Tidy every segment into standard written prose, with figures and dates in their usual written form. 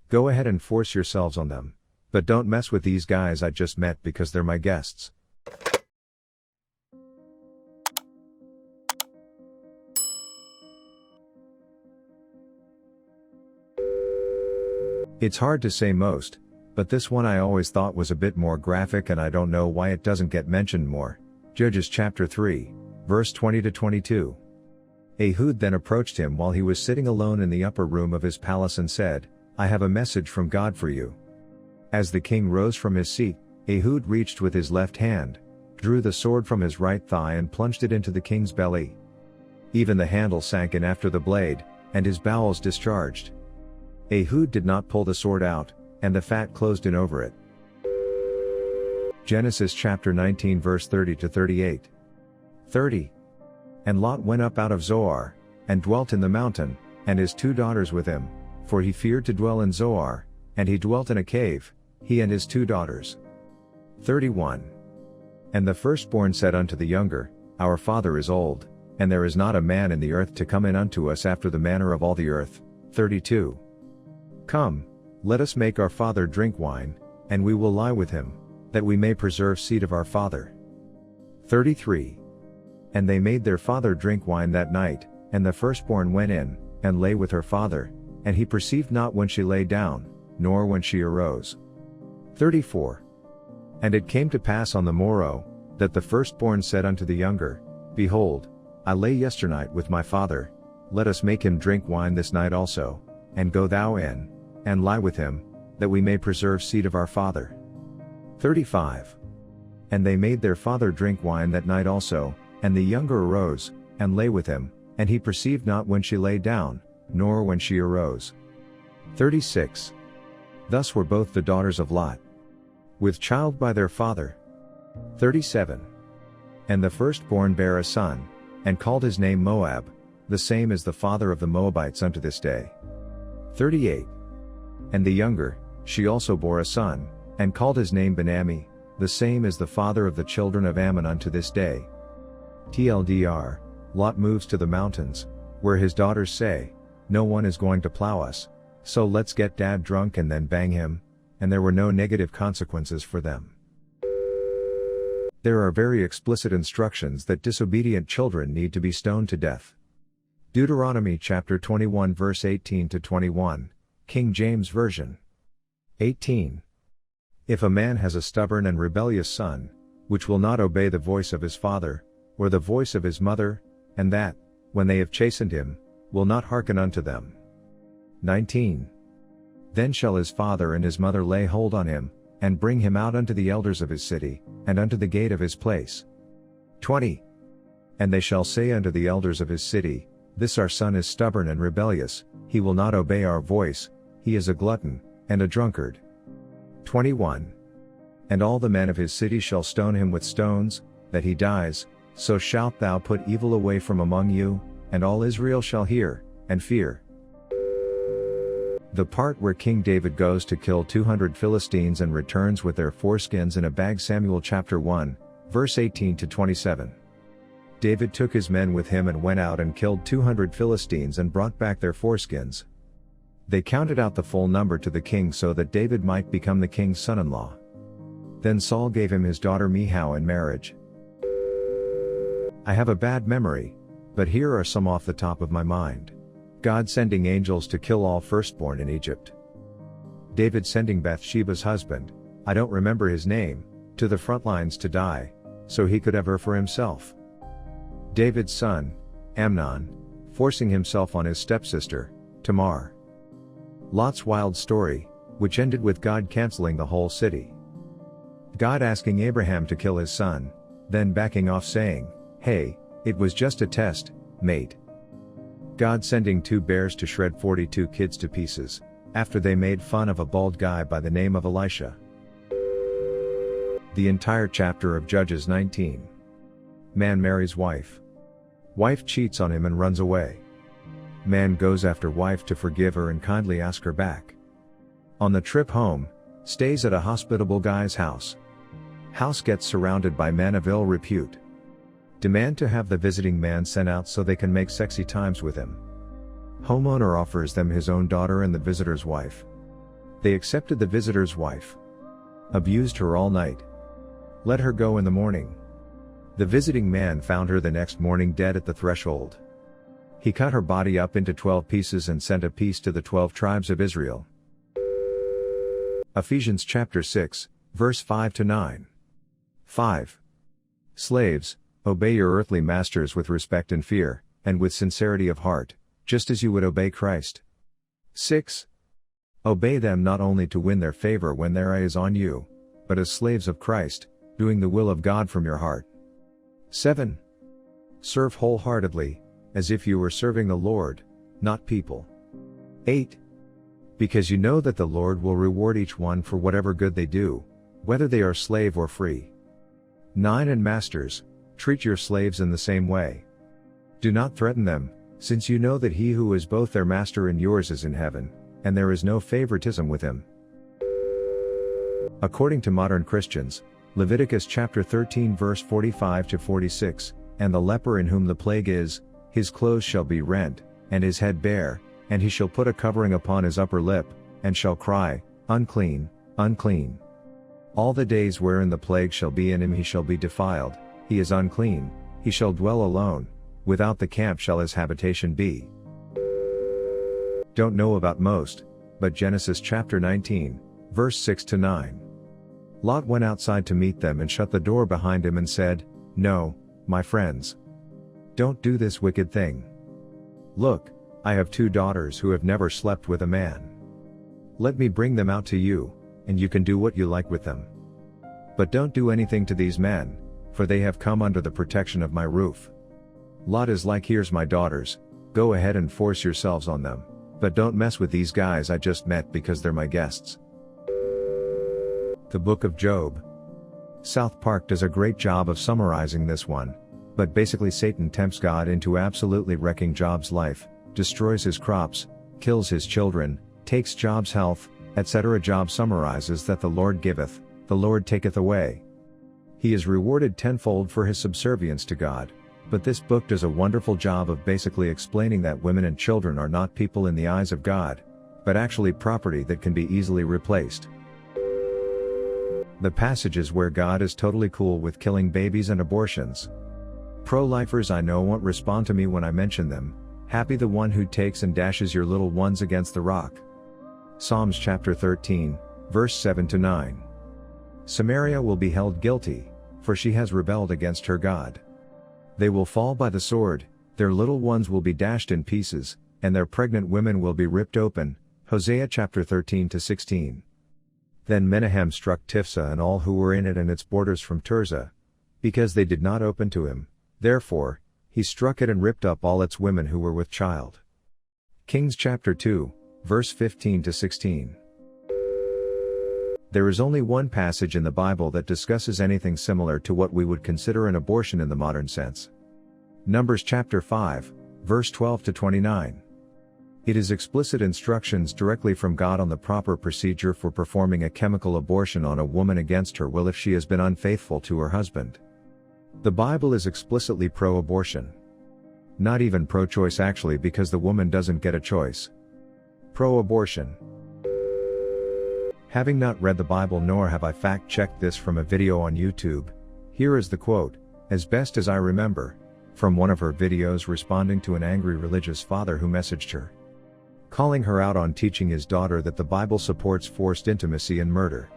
Go ahead and force yourselves on them. But don't mess with these guys I just met because they're my guests. It's hard to say most, but this one I always thought was a bit more graphic and I don't know why it doesn't get mentioned more. Judges chapter 3, verse 20 to 22. Ehud then approached him while he was sitting alone in the upper room of his palace and said, I have a message from God for you. As the king rose from his seat, Ehud reached with his left hand, drew the sword from his right thigh and plunged it into the king's belly. Even the handle sank in after the blade, and his bowels discharged. Ehud did not pull the sword out, and the fat closed in over it. Genesis chapter 19 verse 30 to 38. 30. And Lot went up out of Zoar, and dwelt in the mountain, and his 2 daughters with him, for he feared to dwell in Zoar, and he dwelt in a cave, he and his 2 daughters. 31. And the firstborn said unto the younger, Our father is old, and there is not a man in the earth to come in unto us after the manner of all the earth. 32. Come, let us make our father drink wine, and we will lie with him, that we may preserve seed of our father. 33. And they made their father drink wine that night, and the firstborn went in, and lay with her father, and he perceived not when she lay down, nor when she arose. 34. And it came to pass on the morrow, that the firstborn said unto the younger, Behold, I lay yesternight with my father, let us make him drink wine this night also, and go thou in, and lie with him, that we may preserve seed of our father. 35. And they made their father drink wine that night also, and the younger arose, and lay with him, and he perceived not when she lay down, nor when she arose. 36. Thus were both the daughters of Lot with child by their father. 37. And the firstborn bare a son, and called his name Moab, the same is the father of the Moabites unto this day. 38. And the younger, she also bore a son, and called his name Benammi, the same is the father of the children of Ammon unto this day. TLDR, Lot moves to the mountains, where his daughters say, no one is going to plow us, so let's get dad drunk and then bang him, and there were no negative consequences for them. There are very explicit instructions that disobedient children need to be stoned to death. Deuteronomy chapter 21 verse 18 to 21, King James Version. 18. If a man has a stubborn and rebellious son, which will not obey the voice of his father, or the voice of his mother, and that, when they have chastened him, will not hearken unto them. 19. Then shall his father and his mother lay hold on him, and bring him out unto the elders of his city, and unto the gate of his place. 20. And they shall say unto the elders of his city, This our son is stubborn and rebellious, he will not obey our voice, he is a glutton, and a drunkard. 21. And all the men of his city shall stone him with stones, that he dies, so shalt thou put evil away from among you, and all Israel shall hear, and fear. The part where King David goes to kill 200 Philistines and returns with their foreskins in a bag. Samuel chapter 1, verse 18 to 27. David took his men with him and went out and killed 200 Philistines and brought back their foreskins. They counted out the full number to the king so that David might become the king's son-in-law. Then Saul gave him his daughter Michal in marriage. I have a bad memory, but here are some off the top of my mind. God sending angels to kill all firstborn in Egypt. David sending Bathsheba's husband, I don't remember his name, to the front lines to die, so he could have her for himself. David's son, Amnon, forcing himself on his stepsister, Tamar. Lot's wild story, which ended with God canceling the whole city. God asking Abraham to kill his son, then backing off saying, hey, it was just a test, mate. God sending 2 bears to shred 42 kids to pieces, after they made fun of a bald guy by the name of Elisha. The entire chapter of Judges 19. Man marries wife. Wife cheats on him and runs away. Man goes after wife to forgive her and kindly ask her back. On the trip home, stays at a hospitable guy's house. House gets surrounded by men of ill repute. Demand to have the visiting man sent out so they can make sexy times with him. Homeowner offers them his own daughter and the visitor's wife. They accepted the visitor's wife. Abused her all night. Let her go in the morning. The visiting man found her the next morning dead at the threshold. He cut her body up into 12 pieces and sent a piece to the 12 tribes of Israel. Ephesians chapter 6, verse 5-9. 5. Slaves, obey your earthly masters with respect and fear, and with sincerity of heart, just as you would obey Christ. 6. Obey them not only to win their favor when their eye is on you, but as slaves of Christ, doing the will of God from your heart. 7. Serve wholeheartedly, as if you were serving the Lord, not people. 8. Because you know that the Lord will reward each one for whatever good they do, whether they are slave or free. 9. And masters, treat your slaves in the same way. Do not threaten them, since you know that he who is both their master and yours is in heaven, and there is no favoritism with him. According to modern Christians, Leviticus chapter 13 verse 45-46, and the leper in whom the plague is, his clothes shall be rent, and his head bare, and he shall put a covering upon his upper lip, and shall cry, Unclean, unclean. All the days wherein the plague shall be in him he shall be defiled, he is unclean, he shall dwell alone, without the camp shall his habitation be. Don't know about most, but Genesis chapter 19, verse 6-9. Lot went outside to meet them and shut the door behind him and said, No, my friends. Don't do this wicked thing. Look, I have 2 daughters who have never slept with a man. Let me bring them out to you, and you can do what you like with them. But don't do anything to these men, for they have come under the protection of my roof. Lot is like, Here's my daughters, go ahead and force yourselves on them, but don't mess with these guys I just met because they're my guests. The Book of Job. South Park does a great job of summarizing this one, but basically Satan tempts God into absolutely wrecking Job's life, destroys his crops, kills his children, takes Job's health, etc. Job summarizes that the Lord giveth, the Lord taketh away. He is rewarded tenfold for his subservience to God, but this book does a wonderful job of basically explaining that women and children are not people in the eyes of God, but actually property that can be easily replaced. The passages where God is totally cool with killing babies and abortions. Pro-lifers I know won't respond to me when I mention them. Happy the one who takes and dashes your little ones against the rock. Psalms chapter 13, verse 7-9. Samaria will be held guilty, for she has rebelled against her God. They will fall by the sword, their little ones will be dashed in pieces, and their pregnant women will be ripped open. Hosea chapter 13-16. Then Menahem struck Tifsa and all who were in it and its borders from Tirzah, because they did not open to him, therefore, he struck it and ripped up all its women who were with child. Kings chapter 2, verse 15-16. There is only one passage in the Bible that discusses anything similar to what we would consider an abortion in the modern sense. Numbers chapter 5, verse 12-29. It is explicit instructions directly from God on the proper procedure for performing a chemical abortion on a woman against her will if she has been unfaithful to her husband. The Bible is explicitly pro-abortion. Not even pro-choice actually, because the woman doesn't get a choice. Pro-abortion. Having not read the Bible nor have I fact-checked this from a video on YouTube, here is the quote, as best as I remember, from one of her videos responding to an angry religious father who messaged her, calling her out on teaching his daughter that the Bible supports forced intimacy and murder.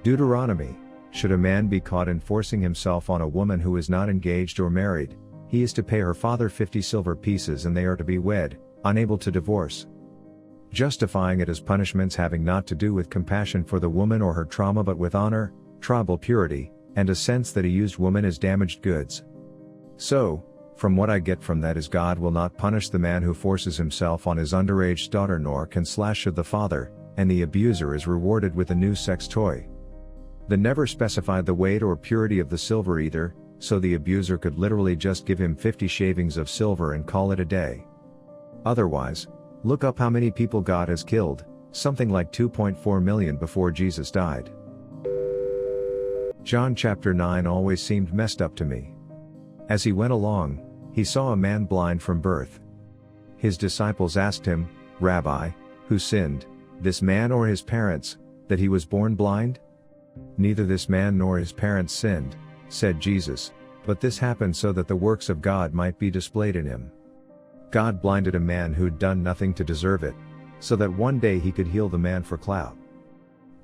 Deuteronomy: should a man be caught enforcing himself on a woman who is not engaged or married, he is to pay her father 50 silver pieces and they are to be wed, unable to divorce. Justifying it as punishments having not to do with compassion for the woman or her trauma but with honor, tribal purity, and a sense that he used woman as damaged goods. So, from what I get from that is God will not punish the man who forces himself on his underage daughter nor can slash the father, and the abuser is rewarded with a new sex toy. The never specified the weight or purity of the silver either, so the abuser could literally just give him 50 shavings of silver and call it a day. Otherwise, look up how many people God has killed, something like 2.4 million before Jesus died. John chapter 9 always seemed messed up to me. As he went along, he saw a man blind from birth. His disciples asked him, Rabbi, who sinned, This man or his parents, that he was born blind? Neither this man nor his parents sinned, said Jesus, but this happened so that the works of God might be displayed in him. God blinded a man who'd done nothing to deserve it, so that one day he could heal the man for clout.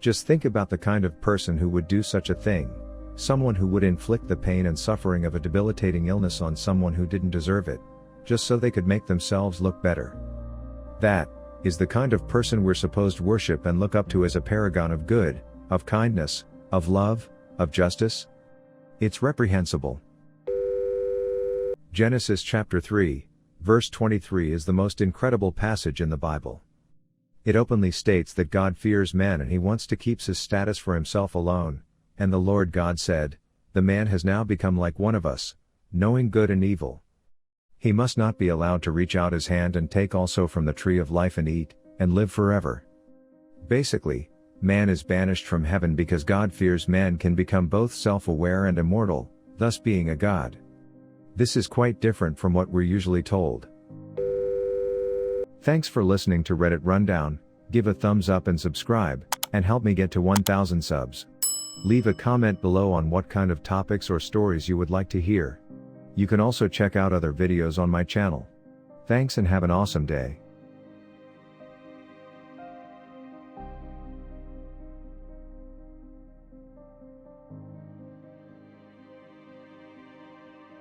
Just think about the kind of person who would do such a thing, someone who would inflict the pain and suffering of a debilitating illness on someone who didn't deserve it, just so they could make themselves look better. That is the kind of person we're supposed to worship and look up to as a paragon of good, of kindness, of love, of justice? It's reprehensible. Genesis chapter 3, verse 23 is the most incredible passage in the Bible. It openly states that God fears man and he wants to keep his status for himself alone, and the Lord God said, "The man has now become like one of us, knowing good and evil. He must not be allowed to reach out his hand and take also from the tree of life and eat, and live forever." Basically, man is banished from heaven because God fears man can become both self-aware and immortal, thus being a god. This is quite different from what we're usually told. Thanks for listening to Reddit Rundown. Give a thumbs up and subscribe, and help me get to 1,000 subs. Leave a comment below on what kind of topics or stories you would like to hear. You can also check out other videos on my channel. Thanks and have an awesome day.